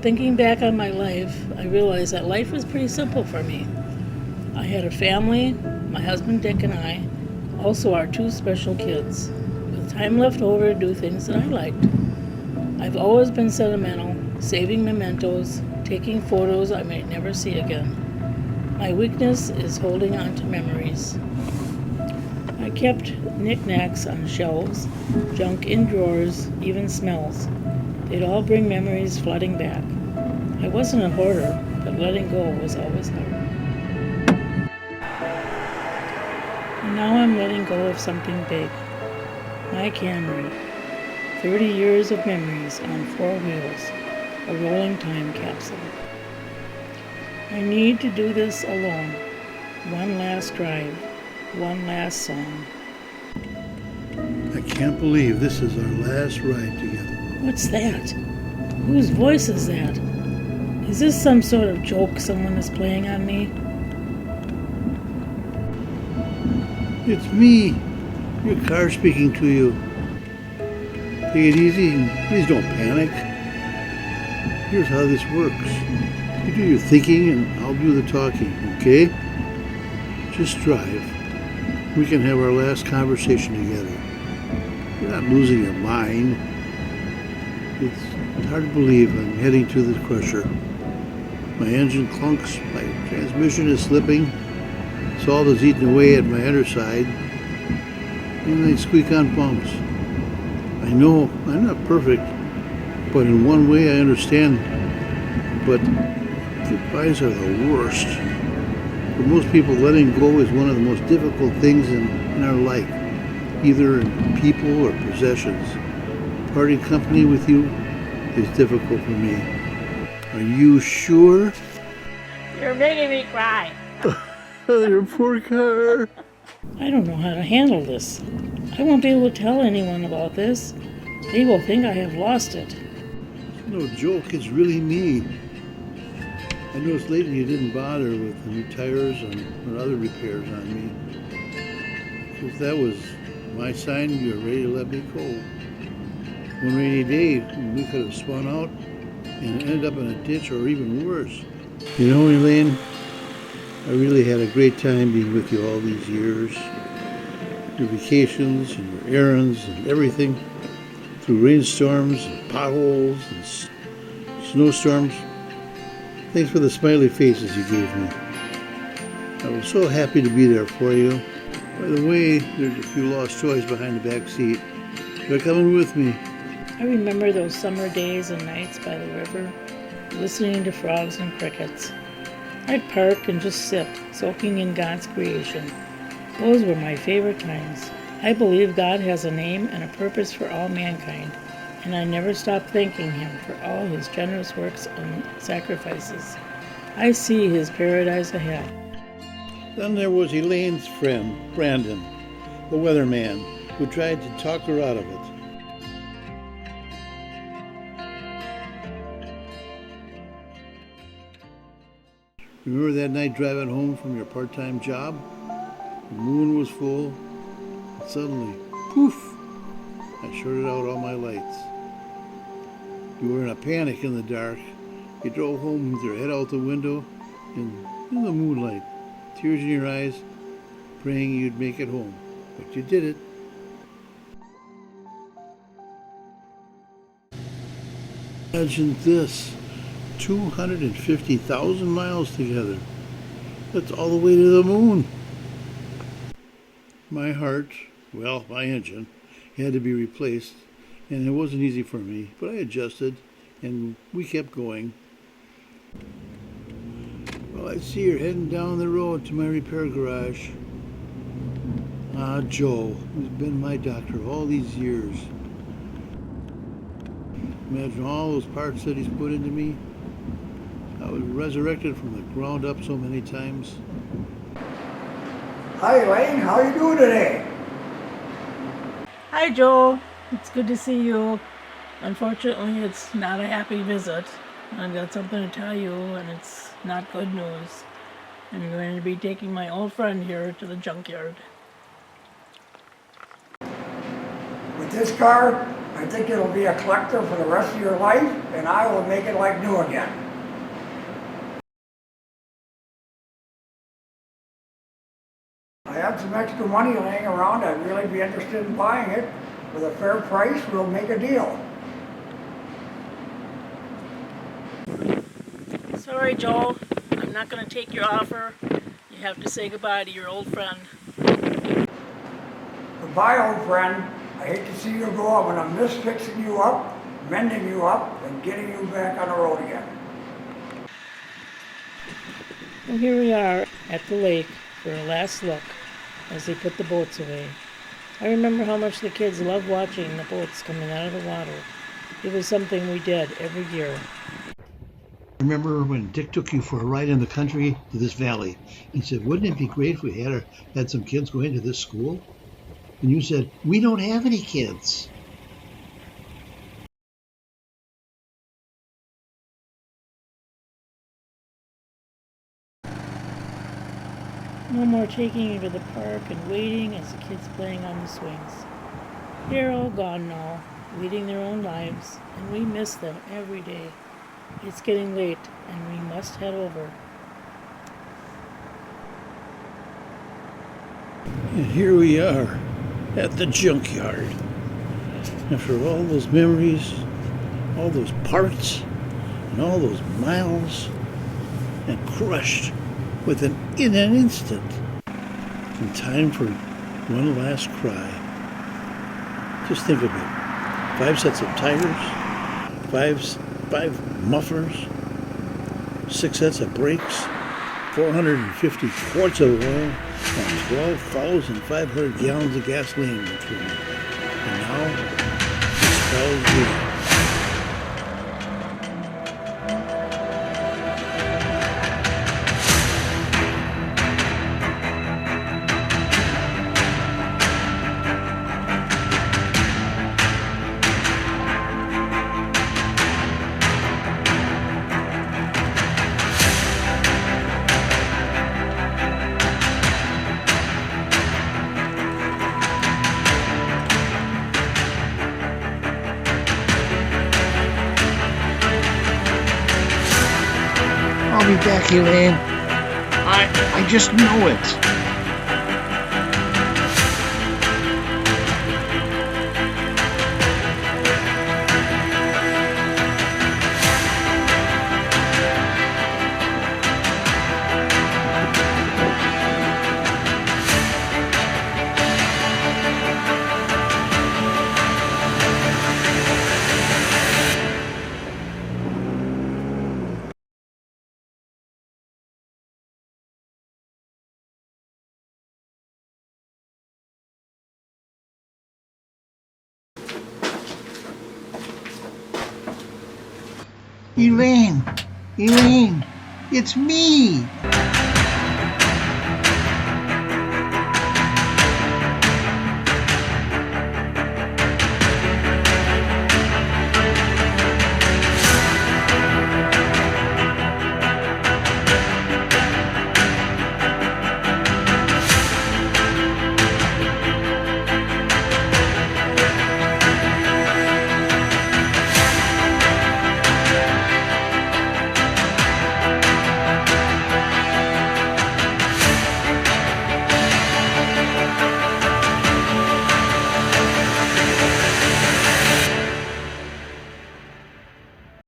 Thinking back on my life, I realized that life was pretty simple for me. I had a family, my husband Dick and I, also our two special kids, with time left over to do things that I liked. I've always been sentimental, saving mementos, taking photos I might never see again. My weakness is holding on to memories. I kept knickknacks on shelves, junk in drawers, even smells. They'd all bring memories flooding back. I wasn't a hoarder, but letting go was always hard. And now I'm letting go of something big. My Camry. 30 years of memories on 4 wheels. A rolling time capsule. I need to do this alone. One last drive. One last song. I can't believe this is our last ride together. What's that? Whose voice is that? Is this some sort of joke someone is playing on me? It's me, your car speaking to you. Take it easy and please don't panic. Here's how this works. You do your thinking and I'll do the talking, okay? Just drive. We can have our last conversation together. You're not losing your mind. It's hard to believe I'm heading to the crusher. My engine clunks, my transmission is slipping, salt is eating away at my underside, and I squeak on bumps. I know I'm not perfect, but in one way I understand. But goodbyes are the worst. For most people, letting go is one of the most difficult things in our life, either in people or possessions. Parting company with you is difficult for me. Are you sure? You're making me cry. Your poor car. I don't know how to handle this. I won't be able to tell anyone about this. They will think I have lost it. It's no joke, it's really me. I noticed lately you didn't bother with the new tires or other repairs on me. Because that was my sign you were ready to let me go. One rainy day, we could have spun out and ended up in a ditch or even worse. You know, Elaine, I really had a great time being with you all these years. Your vacations and your errands and everything. Through rainstorms and potholes and snowstorms. Thanks for the smiley faces you gave me. I was so happy to be there for you. By the way, there's a few lost toys behind the back seat. They're coming with me. I remember those summer days and nights by the river, listening to frogs and crickets. I'd park and just sit, soaking in God's creation. Those were my favorite times. I believe God has a name and a purpose for all mankind, and I never stop thanking Him for all His generous works and sacrifices. I see His paradise ahead. Then there was Elaine's friend, Brandon, the weatherman, who tried to talk her out of it. Remember that night driving home from your part-time job? The moon was full, and suddenly, poof, I shorted out all my lights. You were in a panic in the dark. You drove home with your head out the window in the moonlight, tears in your eyes, praying you'd make it home. But you did it. Imagine this. 250,000 miles together. That's all the way to the moon. My heart, well, my engine, had to be replaced, and it wasn't easy for me, but I adjusted, and we kept going. Well, I see you're heading down the road to my repair garage. Ah, Joe, who's been my doctor all these years. Imagine all those parts that he's put into me. I was resurrected from the ground up so many times. Hi Elaine, how are you doing today? Hi, Joe. It's good to see you. Unfortunately, it's not a happy visit. I've got something to tell you, and it's not good news. I'm going to be taking my old friend here to the junkyard. With this car, I I think it'll be a collector for the rest of your life, and I will make it like new again. I have some extra money laying around. I'd really be interested in buying it. With a fair price, we'll make a deal. Sorry, Joel. I'm not going to take your offer. You have to say goodbye to your old friend. Goodbye, old friend. I hate to see you go. I'm going to miss fixing you up, mending you up, and getting you back on the road again. Well, here we are at the lake for a last look as they put the boats away. I remember how much the kids loved watching the boats coming out of the water. It was something we did every year. Remember when Dick took you for a ride in the country to this valley? He said, wouldn't it be great if we had some kids going to this school? And you said, we don't have any kids. No more taking you to the park and waiting as the kids playing on the swings. They're all gone now, leading their own lives, and we miss them every day. It's getting late, and we must head over. And here we are at the junkyard. After all those memories, all those parts, and all those miles, and crushed in an instant. And time for one last cry. Just think of it. 5 sets of tires, five mufflers, 6 sets of brakes, 450 quarts of oil, and 12,500 gallons of gasoline went through. And now, it's spells you. I'll be back, Elaine. I just know it. Elaine, it's me.